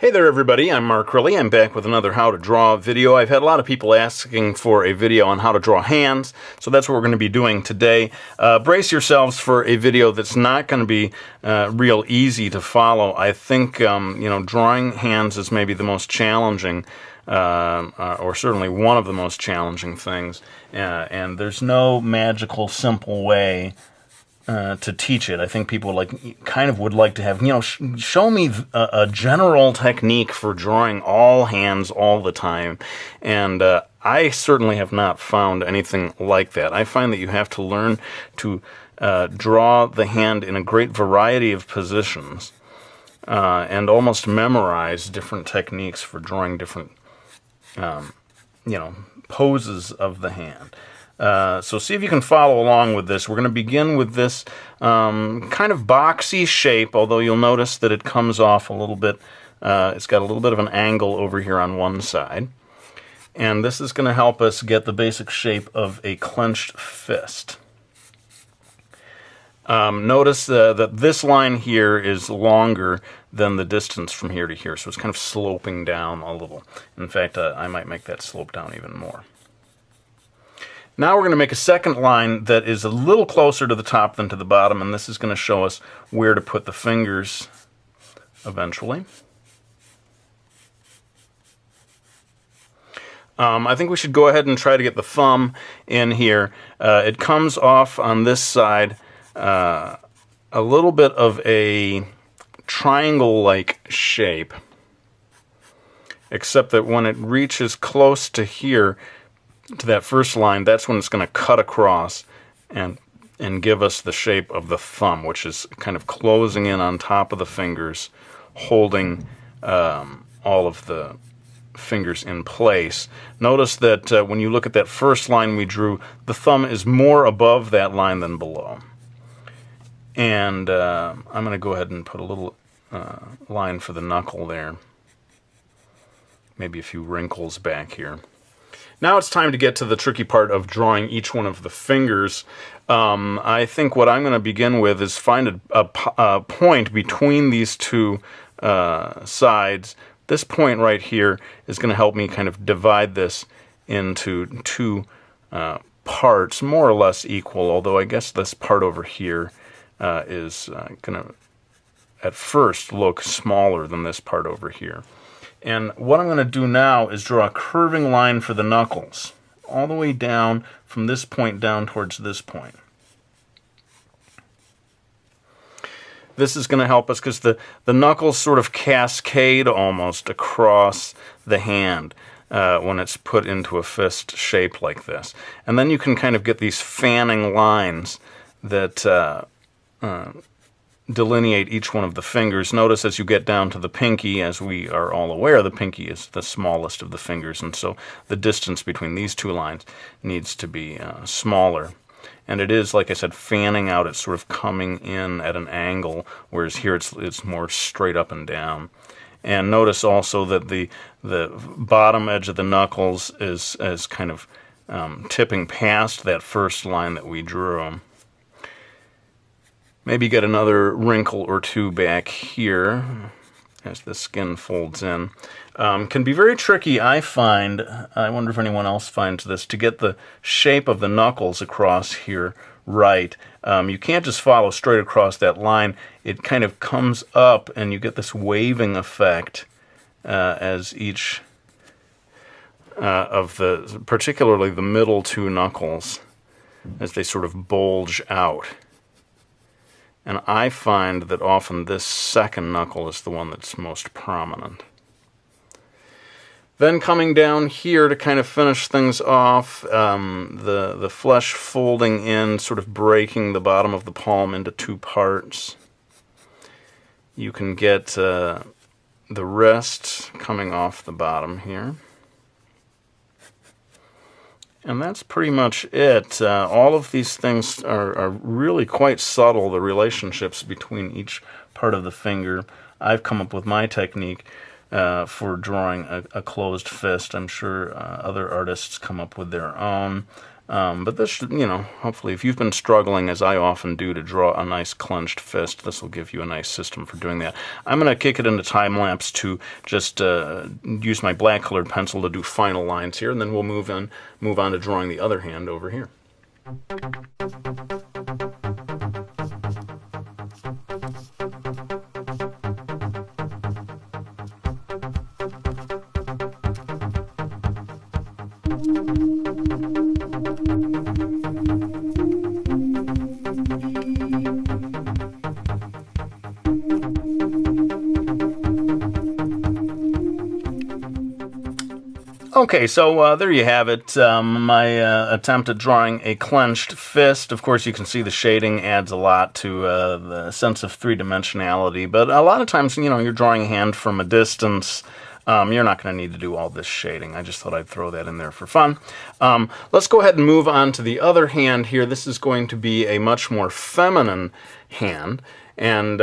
Hey there everybody, I'm Mark Riley. I'm back with another how to draw video. I've had a lot of people asking for a video on how to draw hands, so that's what we're going to be doing today. Brace yourselves for a video that's not going to be real easy to follow. I think drawing hands is maybe the most challenging, or certainly one of the most challenging things, and there's no magical simple way to teach it. I think people would like to have, show me a general technique for drawing all hands all the time. And I certainly have not found anything like that. I find that you have to learn to draw the hand in a great variety of positions and almost memorize different techniques for drawing different, poses of the hand. So see if you can follow along with this. We're going to begin with this kind of boxy shape, although you'll notice that it comes off a little bit. It's got a little bit of an angle over here on one side. And this is going to help us get the basic shape of a clenched fist. Notice that this line here is longer than the distance from here to here, so it's kind of sloping down a little. In fact, I might make that slope down even more. Now we're going to make a second line that is a little closer to the top than to the bottom, and this is going to show us where to put the fingers eventually. I think we should go ahead and try to get the thumb in here. It comes off on this side a little bit of a triangle-like shape, except that when it reaches close to here, to that first line, that's when it's going to cut across and give us the shape of the thumb, which is kind of closing in on top of the fingers, holding all of the fingers in place. Notice that when you look at that first line we drew, the thumb is more above that line than below. And I'm going to go ahead and put a little line for the knuckle there. Maybe a few wrinkles back here. Now it's time to get to the tricky part of drawing each one of the fingers. I think what I'm going to begin with is find a point between these two sides. This point right here is going to help me kind of divide this into two parts, more or less equal, although I guess this part over here is going to, at first, look smaller than this part over here. And what I'm going to do now is draw a curving line for the knuckles, all the way down from this point down towards this point. This is going to help us because the knuckles sort of cascade almost across the hand when it's put into a fist shape like this. And then you can kind of get these fanning lines that delineate each one of the fingers. Notice as you get down to the pinky, as we are all aware, the pinky is the smallest of the fingers, and so the distance between these two lines needs to be smaller. And it is, like I said, fanning out. It's sort of coming in at an angle, whereas here it's more straight up and down. And notice also that the bottom edge of the knuckles is kind of tipping past that first line that we drew. Maybe get another wrinkle or two back here as the skin folds in. Can be very tricky, I find. I wonder if anyone else finds this, to get the shape of the knuckles across here right. You can't just follow straight across that line. It kind of comes up and you get this waving effect as each of particularly the middle two knuckles, as they sort of bulge out. And I find that often this second knuckle is the one that's most prominent. Then coming down here to kind of finish things off, the flesh folding in, sort of breaking the bottom of the palm into two parts. You can get the wrist coming off the bottom here. And that's pretty much it. All of these things are really quite subtle, the relationships between each part of the finger. I've come up with my technique for drawing a closed fist. I'm sure other artists come up with their own. But this should, hopefully if you've been struggling, as I often do, to draw a nice clenched fist, this will give you a nice system for doing that. I'm going to kick it into time-lapse to just use my black colored pencil to do final lines here, and then we'll move on to drawing the other hand over here. Okay, so there you have it, my attempt at drawing a clenched fist. Of course, you can see the shading adds a lot to the sense of three-dimensionality, but a lot of times, you're drawing a hand from a distance. You're not going to need to do all this shading. I just thought I'd throw that in there for fun. Let's go ahead and move on to the other hand here. This is going to be a much more feminine hand. And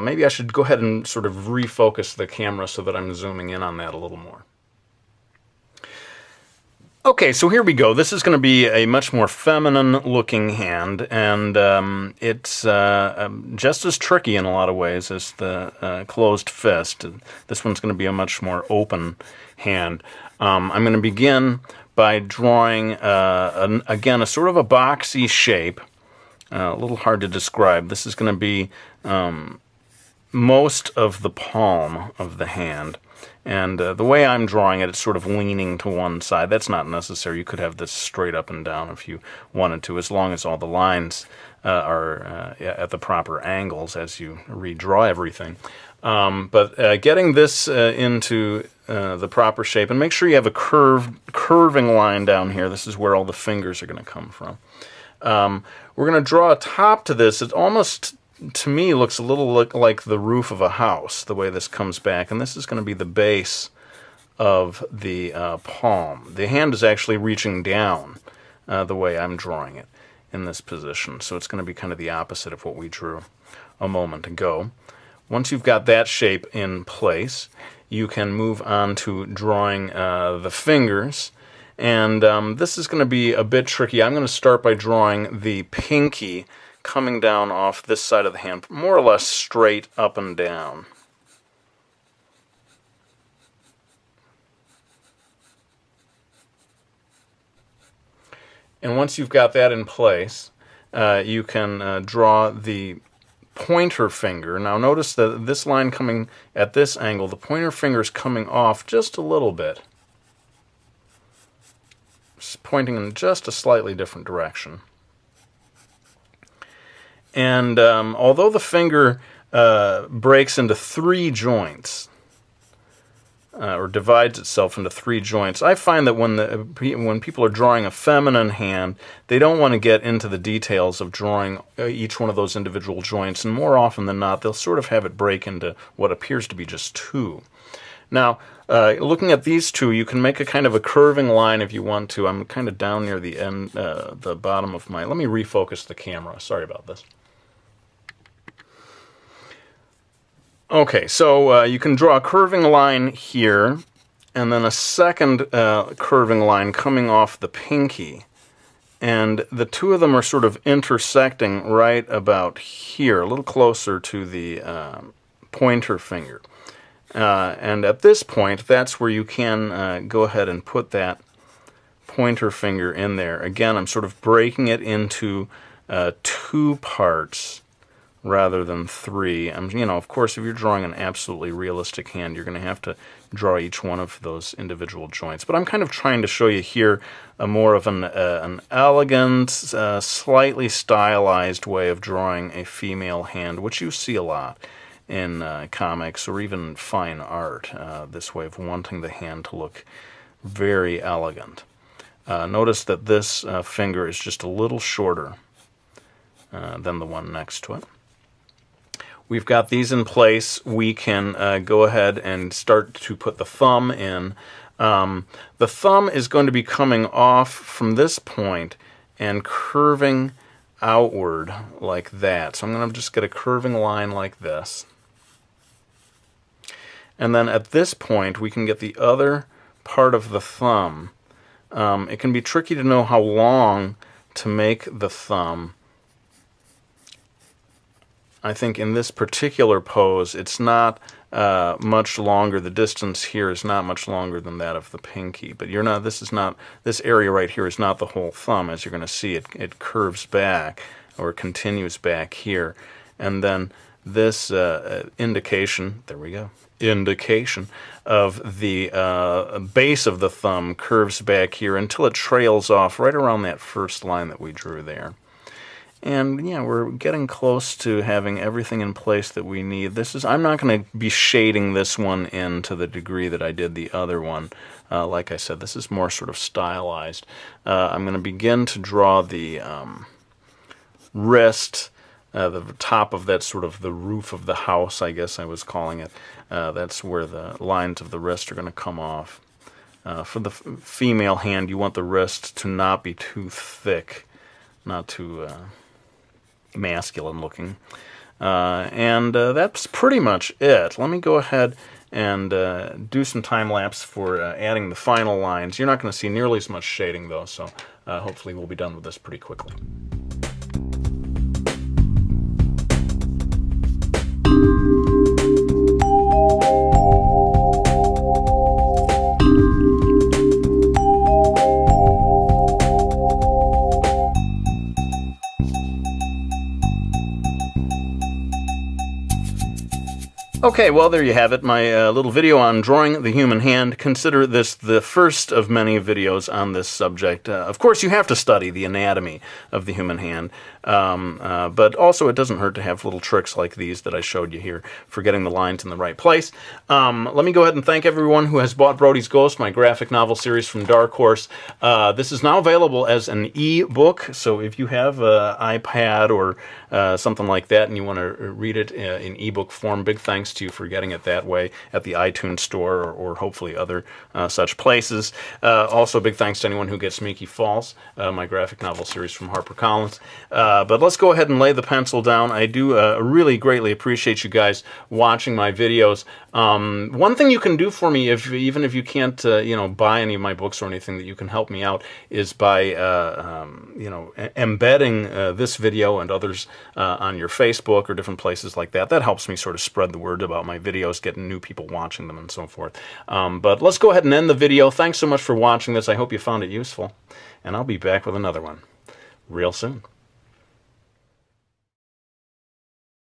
maybe I should go ahead and sort of refocus the camera so that I'm zooming in on that a little more. Okay, so here we go. This is going to be a much more feminine-looking hand, and it's just as tricky in a lot of ways as the closed fist. This one's going to be a much more open hand. I'm going to begin by drawing, again, a sort of a boxy shape, a little hard to describe. This is going to be most of the palm of the hand. And the way I'm drawing it, it's sort of leaning to one side. That's not necessary. You could have this straight up and down if you wanted to, as long as all the lines are at the proper angles as you redraw everything. But getting this into the proper shape, and make sure you have a curving line down here. This is where all the fingers are going to come from. We're going to draw a top to this. It almost, to me, looks a little like the roof of a house, the way this comes back. And this is going to be the base of the palm. The hand is actually reaching down the way I'm drawing it in this position. So it's going to be kind of the opposite of what we drew a moment ago. Once you've got that shape in place, you can move on to drawing the fingers. And this is going to be a bit tricky. I'm going to start by drawing the pinky coming down off this side of the hand, more or less straight up and down. And once you've got that in place, you can draw the pointer finger. Now notice that this line coming at this angle, the pointer finger is coming off just a little bit. It's pointing in just a slightly different direction. And although the finger breaks into three joints, or divides itself into three joints, I find that when people are drawing a feminine hand, they don't want to get into the details of drawing each one of those individual joints, and more often than not, they'll sort of have it break into what appears to be just two. Now, looking at these two, you can make a kind of a curving line if you want to. I'm kind of down near the end, the bottom of my... Let me refocus the camera. Sorry about this. Okay, so you can draw a curving line here, and then a second curving line coming off the pinky. And the two of them are sort of intersecting right about here, a little closer to the pointer finger. And at this point, that's where you can go ahead and put that pointer finger in there. Again, I'm sort of breaking it into two parts rather than three. Of course, if you're drawing an absolutely realistic hand, you're going to have to draw each one of those individual joints. But I'm kind of trying to show you here a more of an elegant, slightly stylized way of drawing a female hand, which you see a lot in comics or even fine art, this way of wanting the hand to look very elegant. Notice that this finger is just a little shorter than the one next to it. We've got these in place. We can go ahead and start to put the thumb in. The thumb is going to be coming off from this point and curving outward like that. So I'm going to just get a curving line like this. And then at this point, we can get the other part of the thumb it can be tricky to know how long to make the thumb. I think in this particular pose, it's not much longer. The distance here is not much longer than that of the pinky. But you're not. This area right here is not the whole thumb. As you're going to see, it curves back or continues back here, and then this indication. There we go. Indication of the base of the thumb curves back here until it trails off right around that first line that we drew there. And yeah, we're getting close to having everything in place that we need. I'm not going to be shading this one in to the degree that I did the other one. Like I said, this is more sort of stylized. I'm going to begin to draw the wrist, the top of that sort of the roof of the house, I guess I was calling it. That's where the lines of the wrist are going to come off. For the female hand, you want the wrist to not be too thick, not too masculine looking. And that's pretty much it. Let me go ahead and do some time lapse for adding the final lines. You're not going to see nearly as much shading though, so hopefully we'll be done with this pretty quickly. Okay, well, there you have it, my little video on drawing the human hand. Consider this the first of many videos on this subject. Of course, you have to study the anatomy of the human hand, but also it doesn't hurt to have little tricks like these that I showed you here for getting the lines in the right place. Let me go ahead and thank everyone who has bought Brody's Ghost, my graphic novel series from Dark Horse. This is now available as an e-book, so if you have an iPad or something like that and you want to read it in e-book form, big thanks to you for getting it that way at the iTunes store or hopefully other such places. Also, big thanks to anyone who gets Sneaky Falls, my graphic novel series from HarperCollins. But let's go ahead and lay the pencil down. I do really greatly appreciate you guys watching my videos. One thing you can do for me, even if you can't buy any of my books or anything, that you can help me out is by embedding this video and others on your Facebook or different places like that. That helps me sort of spread the word about my videos, getting new people watching them and so forth. But let's go ahead and end the video. Thanks so much for watching this. I hope you found it useful, and I'll be back with another one real soon.